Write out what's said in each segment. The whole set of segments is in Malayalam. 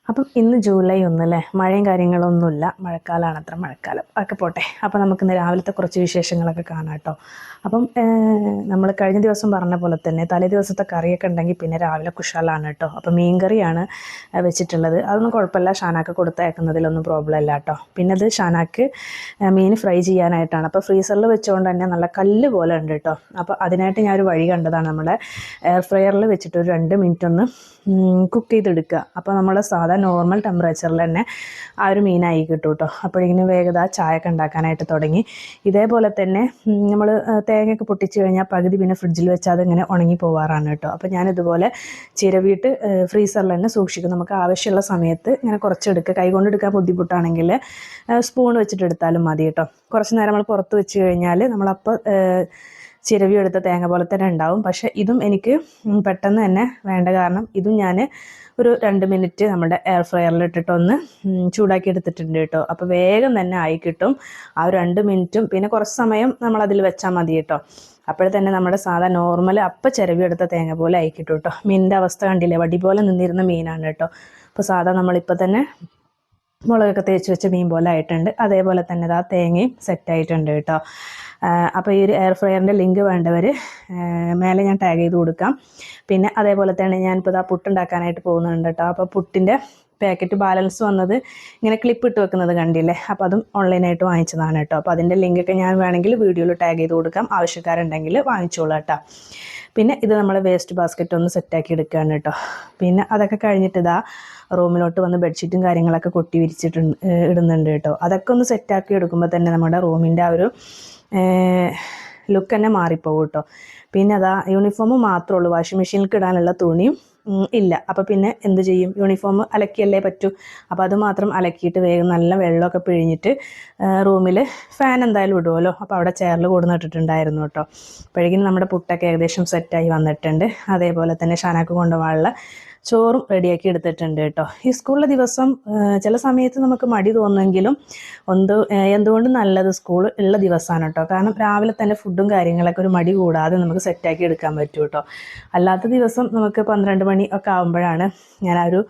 അപ്പം ഇന്ന് ജൂലൈ 1 അല്ലേ, മഴയും കാര്യങ്ങളൊന്നുമില്ല, മഴക്കാലമാണ്, അത്ര മഴക്കാലം ഒക്കെ പോട്ടെ. അപ്പോൾ നമുക്കിന്ന് രാവിലത്തെ കുറച്ച് വിശേഷങ്ങളൊക്കെ കാണാം കേട്ടോ. അപ്പം നമ്മൾ കഴിഞ്ഞ ദിവസം പറഞ്ഞ പോലെ തന്നെ തലേ ദിവസത്തെ കറിയൊക്കെ ഉണ്ടെങ്കിൽ പിന്നെ രാവിലെ കുശാലാണ് കേട്ടോ. അപ്പം മീൻ കറിയാണ് വെച്ചിട്ടുള്ളത്. അതൊന്നും കുഴപ്പമില്ല, ഷാനാക്ക് കൊടുത്തയക്കുന്നതിലൊന്നും പ്രോബ്ലം ഇല്ല കേട്ടോ. പിന്നെ അത് ഷാനാക്ക് മീൻ ഫ്രൈ ചെയ്യാനായിട്ടാണ്. അപ്പോൾ ഫ്രീസറിൽ വെച്ചുകൊണ്ട് തന്നെ നല്ല കല്ല് പോലെ ഉണ്ട് കേട്ടോ. അപ്പോൾ അതിനായിട്ട് ഞാനൊരു വഴി കണ്ടതാണ്, നമ്മുടെ എയർ ഫ്രയറിൽ വെച്ചിട്ട് ഒരു 2 മിനിറ്റ് ഒന്ന് കുക്ക് ചെയ്തെടുക്കുക. അപ്പോൾ നമ്മൾ സാധാ നോർമൽ ടെമ്പറേച്ചറിൽ തന്നെ ആ ഒരു മീനായി കിട്ടും കേട്ടോ. അപ്പോഴിങ്ങനെ വേഗത ചായയൊക്കെ ഉണ്ടാക്കാനായിട്ട് തുടങ്ങി. ഇതേപോലെ തന്നെ നമ്മൾ തേങ്ങയൊക്കെ പൊട്ടിച്ച് കഴിഞ്ഞാൽ പകുതി പിന്നെ ഫ്രിഡ്ജിൽ വെച്ചാൽ അതിങ്ങനെ ഉണങ്ങി പോവാറാണ് കേട്ടോ. അപ്പോൾ ഞാനിതുപോലെ ചിരവിയിട്ട് ഫ്രീസറിൽ തന്നെ സൂക്ഷിക്കും. നമുക്ക് ആവശ്യമുള്ള സമയത്ത് ഇങ്ങനെ കുറച്ചെടുക്കുക. കൈകൊണ്ട് എടുക്കാൻ ബുദ്ധിമുട്ടാണെങ്കിൽ സ്പൂൺ വെച്ചിട്ട് എടുത്താലും മതി കേട്ടോ. കുറച്ച് നേരം നമ്മൾ പുറത്ത് വെച്ച് കഴിഞ്ഞാൽ നമ്മളപ്പോൾ ചിരവി എടുത്ത തേങ്ങ പോലെ തന്നെ ഉണ്ടാവും. പക്ഷേ ഇതും എനിക്ക് പെട്ടെന്ന് തന്നെ വേണ്ട കാരണം ഇതും ഞാൻ ഒരു 2 മിനിറ്റ് നമ്മുടെ എയർ ഫ്രയറിൽ ഇട്ടിട്ടൊന്ന് ചൂടാക്കി എടുത്തിട്ടുണ്ട് കേട്ടോ. അപ്പോൾ വേഗം തന്നെ ആയി കിട്ടും. ആ ഒരു 2 മിനിറ്റും പിന്നെ കുറച്ച് സമയം നമ്മളതിൽ വെച്ചാൽ മതി കേട്ടോ. അപ്പോൾ തന്നെ നമ്മുടെ സാധാ നോർമൽ അപ്പം ചിരവി എടുത്ത തേങ്ങ പോലെ ആയി കിട്ടും കേട്ടോ. മീനിൻ്റെ അവസ്ഥ കണ്ടില്ലേ, വടി പോലെ നിന്നിരുന്ന മീനാണ് കേട്ടോ. അപ്പോൾ സാധാ നമ്മളിപ്പോൾ തന്നെ മുളകൊക്കെ തേച്ച് വെച്ച മീൻ പോലെ ആയിട്ടുണ്ട്. അതേപോലെ തന്നെ ആ തേങ്ങയും സെറ്റായിട്ടുണ്ട് കേട്ടോ. അപ്പോൾ ഈ ഒരു എയർ ഫ്രയറിൻ്റെ ലിങ്ക് വേണ്ടവർ മേലെ ഞാൻ ടാഗ് ചെയ്ത് കൊടുക്കാം. പിന്നെ അതേപോലെ തന്നെ ഞാനിപ്പോൾ പുട്ടുണ്ടാക്കാനായിട്ട് പോകുന്നുണ്ട് കേട്ടോ. അപ്പോൾ പുട്ടിൻ്റെ പാക്കറ്റ് ബാലൻസ് വന്നത് ഇങ്ങനെ ക്ലിപ്പ് ഇട്ട് വെക്കുന്നത് കണ്ടില്ലേ, അപ്പോൾ അതും ഓൺലൈനായിട്ട് വാങ്ങിച്ചതാണ് കേട്ടോ. അപ്പോൾ അതിൻ്റെ ലിങ്കൊക്കെ ഞാൻ വേണമെങ്കിൽ വീഡിയോയിൽ ടാഗ് ചെയ്ത് കൊടുക്കാം, ആവശ്യക്കാരുണ്ടെങ്കിൽ വാങ്ങിച്ചോളൂ കേട്ടോ. പിന്നെ ഇത് നമ്മൾ വേസ്റ്റ് ബാസ്ക്കറ്റ് ഒന്ന് സെറ്റാക്കി എടുക്കുകയാണ് കേട്ടോ. പിന്നെ അതൊക്കെ കഴിഞ്ഞിട്ട് ഇതാ റൂമിലോട്ട് വന്ന് ബെഡ്ഷീറ്റും കാര്യങ്ങളൊക്കെ കൊട്ടി വിരിച്ചിട്ടുണ്ട് ഇടുന്നുണ്ട് കേട്ടോ. അതൊക്കെ ഒന്ന് സെറ്റാക്കി എടുക്കുമ്പോൾ തന്നെ നമ്മുടെ റൂമിൻ്റെ ആ ഒരു ലുക്ക് തന്നെ മാറിപ്പോകും കേട്ടോ. പിന്നെ അതാ യൂണിഫോം മാത്രമേ ഉള്ളൂ, വാഷിംഗ് മെഷീനിലേക്ക് ഇടാനുള്ള തുണിയും ഇല്ല. അപ്പോൾ പിന്നെ എന്ത് ചെയ്യും, യൂണിഫോം അലക്കിയല്ലേ പറ്റൂ. അപ്പോൾ അത് മാത്രം അലക്കിയിട്ട് വേഗം നല്ല വെള്ളമൊക്കെ പിഴിഞ്ഞിട്ട് റൂമിൽ ഫാൻ എന്തായാലും ഇടുമല്ലോ. അപ്പോൾ അവിടെ ചെയറിൽ കൊടുന്നിട്ടിട്ടുണ്ടായിരുന്നു കേട്ടോ. അപ്പോഴേക്കും നമ്മുടെ പുട്ടൊക്കെ ഏകദേശം സെറ്റായി വന്നിട്ടുണ്ട്. അതേപോലെ തന്നെ ഷാനാക്ക് കൊണ്ടുപോകാനുള്ള ചോറും റെഡിയാക്കി എടുത്തിട്ടുണ്ട് കേട്ടോ. ഈ സ്കൂളിലെ ദിവസം ചില സമയത്ത് നമുക്ക് മടി തോന്നുമെങ്കിലും എന്തുകൊണ്ട് നല്ലത് സ്കൂൾ ഉള്ള ദിവസമാണ് കേട്ടോ. കാരണം രാവിലെ തന്നെ ഫുഡും കാര്യങ്ങളൊക്കെ ഒരു മടി കൂടാതെ നമുക്ക് സെറ്റാക്കി എടുക്കാൻ പറ്റും കേട്ടോ. അല്ലാത്ത ദിവസം നമുക്ക് 12 മണി ഒക്കെ ആകുമ്പോഴാണ് ഞാൻ ആ ഒരു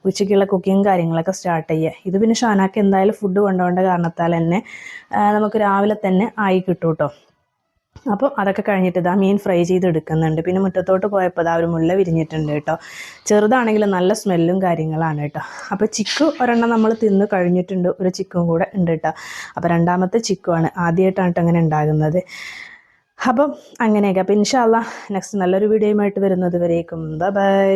ഉച്ചയ്ക്കുള്ള കുക്കിങ് കാര്യങ്ങളൊക്കെ സ്റ്റാർട്ട് ചെയ്യുക. ഇത് പിന്നെ ഷാനാക്ക് എന്തായാലും ഫുഡ് കൊണ്ടുപോകേണ്ട കാരണത്താൽ തന്നെ നമുക്ക് രാവിലെ തന്നെ ആയി കിട്ടും കേട്ടോ. അപ്പോൾ അതൊക്കെ കഴിഞ്ഞിട്ട് ഇതാ മീൻ ഫ്രൈ ചെയ്ത് എടുക്കുന്നുണ്ട്. പിന്നെ മുറ്റത്തോട്ട് പോയപ്പോൾ ഇതാ ഒരു മുല്ല വിരിഞ്ഞിട്ടുണ്ട് കേട്ടോ. ചെറുതാണെങ്കിലും നല്ല സ്മെല്ലും കാര്യങ്ങളാണ് കേട്ടോ. അപ്പോൾ ചിക്കു ഒരെണ്ണം നമ്മൾ തിന്ന് കഴിഞ്ഞിട്ടുണ്ട്, ഒരു ചിക്കും കൂടെ ഉണ്ട് കേട്ടോ. അപ്പോൾ രണ്ടാമത്തെ ചിക്കുവാണ്, ആദ്യമായിട്ടാണ് കേട്ടോ അങ്ങനെ ഉണ്ടാകുന്നത്. അപ്പം അങ്ങനെയൊക്കെ. അപ്പോൾ ഇൻഷാ അല്ലാഹ് നെക്സ്റ്റ് നല്ലൊരു വീഡിയോയുമായിട്ട് വരുന്നത് വരേക്കും ബൈ.